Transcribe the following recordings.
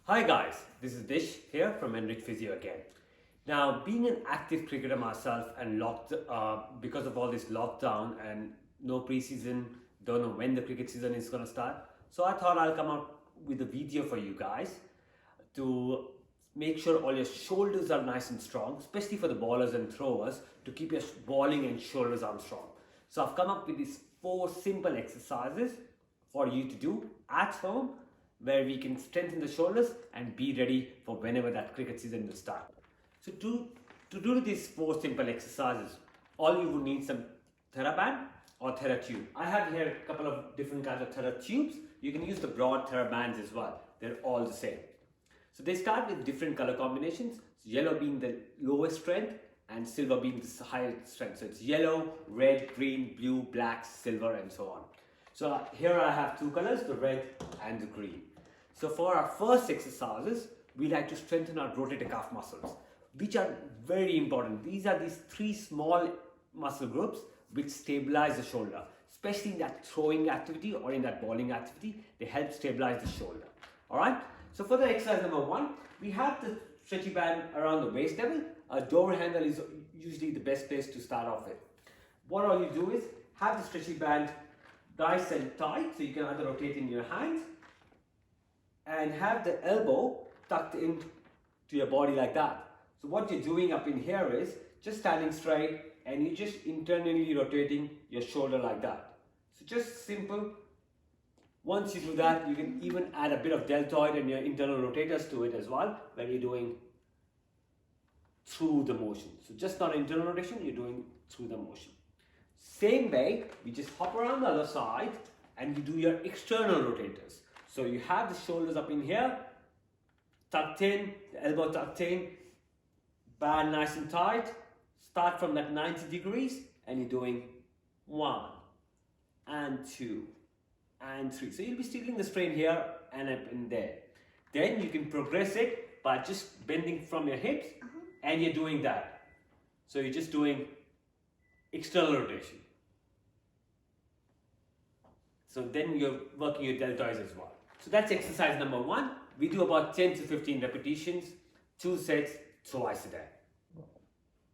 Hi guys, this is Nish here from Physio again. Now, being an active cricketer myself and because of all this lockdown and no preseason, don't know when the cricket season is going to start. So I thought I'll come out with a video for you guys to make sure all your shoulders are nice and strong, especially for the bowlers and throwers, to keep your bowling and shoulders arms strong. So I've come up with these 4 simple exercises for you to do at home, where we can strengthen the shoulders and be ready for whenever that cricket season will start. So to do these 4 simple exercises, all you would need some Theraband or Theratube. I have here a couple of different kinds of Theratubes. You can use the broad Therabands as well. They're all the same. So they start with different color combinations, so yellow being the lowest strength and silver being the highest strength. So it's yellow, red, green, blue, black, silver, and so on. So here I have 2 colors, the red and the green. So for our first exercises, we like to strengthen our rotator cuff muscles, which are very important. These are these 3 small muscle groups which stabilize the shoulder, especially in that throwing activity or in that bowling activity. They help stabilize the shoulder. All right. So for the exercise number 1, we have the stretchy band around the waist level. A door handle is usually the best place to start off with. What all you do is have the stretchy band nice and tight, so you can either rotate in your hands and have the elbow tucked into your body like that. So what you're doing up in here is just standing straight and you're just internally rotating your shoulder like that. So just simple. Once you do that, you can even add a bit of deltoid and your internal rotators to it as well when you're doing through the motion. So just not internal rotation, you're doing through the motion. Same way, we just hop around the other side and you do your external rotators. So you have the shoulders up in here, tucked in, the elbow tucked in, band nice and tight. Start from that 90 degrees and you're doing 1 and 2 and 3. So you'll be stealing the strain here and up in there. Then you can progress it by just bending from your hips and you're doing that. So you're just doing external rotation. So then you're working your deltoids as well. So that's exercise number 1. We do about 10 to 15 repetitions, 2 sets, twice a day.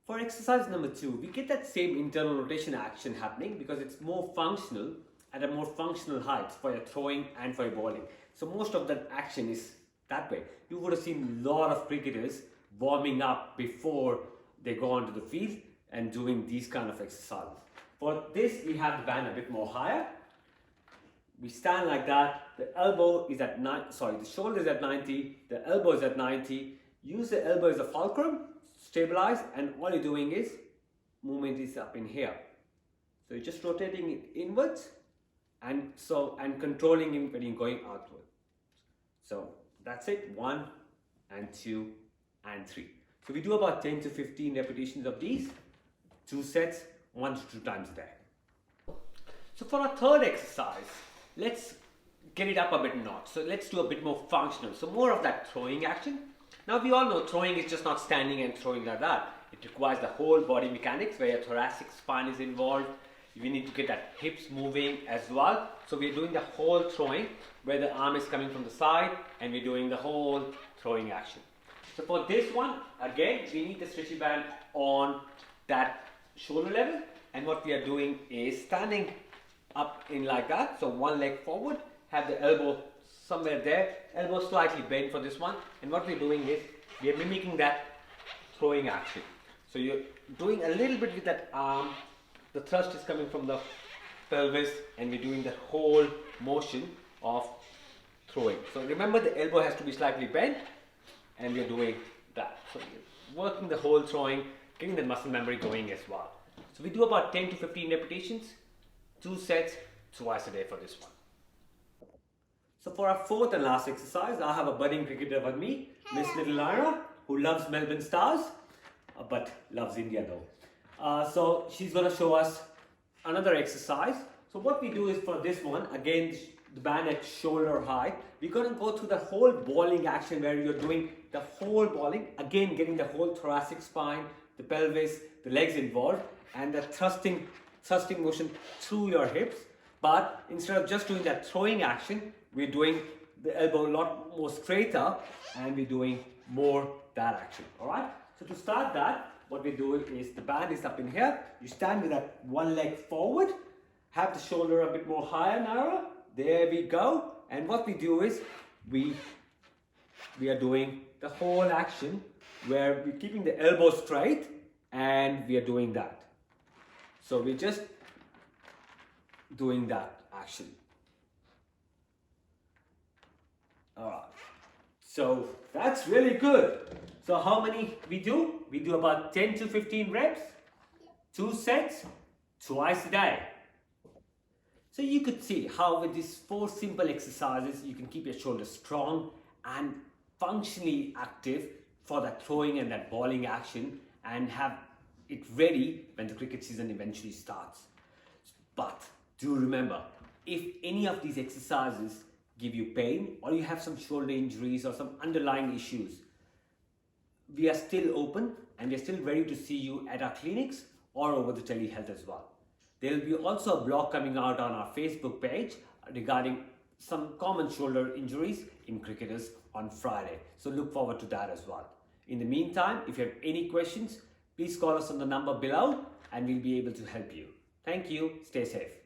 For exercise number 2, we get that same internal rotation action happening because it's more functional at a more functional height for your throwing and for your bowling. So most of that action is that way. You would have seen a lot of cricketers warming up before they go onto the field and doing these kind of exercises. For this, we have the band a bit more higher. We stand like that. The elbow is at the shoulder is at 90. The elbow is at 90. Use the elbow as a fulcrum, stabilize, and all you're doing is movement is up in here. So you're just rotating it inwards and controlling it when you're going outward. So that's it. 1 and 2 and 3. So we do about 10 to 15 repetitions of these, 2 sets, 1 to 2 times a day. So for our third exercise, let's get it up a bit notch. So let's do a bit more functional. So more of that throwing action. Now we all know throwing is just not standing and throwing like that. It requires the whole body mechanics where your thoracic spine is involved. We need to get that hips moving as well. So we're doing the whole throwing where the arm is coming from the side and we're doing the whole throwing action. So for this one, again, we need the stretchy band on that shoulder level. And what we are doing is standing up in like that. So one leg forward, have the elbow somewhere there, elbow slightly bent for this one. And what we're doing is we are mimicking that throwing action. So you're doing a little bit with that arm. The thrust is coming from the pelvis and we're doing the whole motion of throwing. So remember, the elbow has to be slightly bent and we're doing that. So you're working the whole throwing, getting the muscle memory going as well. So we do about 10 to 15 repetitions, 2 sets, twice a day for this one. So for our 4th and last exercise, I have a budding cricketer with me, Miss Little Lyra, who loves Melbourne Stars, but loves India though. So she's going to show us another exercise. So what we do is for this one, again, the band at shoulder height, we're going to go through the whole bowling action where you're doing the whole bowling, again getting the whole thoracic spine, the pelvis, the legs involved, and the thrusting motion through your hips. But instead of just doing that throwing action, we're doing the elbow a lot more straighter, and we're doing more that action. All right. So to start that, what we're doing is the band is up in here. You stand with that one leg forward, have the shoulder a bit more higher, narrower. There we go. And what we do is we are doing the whole action where we're keeping the elbow straight, and we are doing that. So we're just doing that action. Alright, so that's really good. So how many we do? We do about 10 to 15 reps, 2 sets, twice a day. So you could see how with these 4 simple exercises, you can keep your shoulders strong and functionally active for that throwing and that bowling action, and have it ready when the cricket season eventually starts. But do remember, if any of these exercises give you pain, or you have some shoulder injuries or some underlying issues, we are still open and we are still ready to see you at our clinics or over the telehealth as well. There will be also a blog coming out on our Facebook page regarding some common shoulder injuries in cricketers on Friday. So look forward to that as well. In the meantime, if you have any questions, please call us on the number below and we'll be able to help you. Thank you. Stay safe.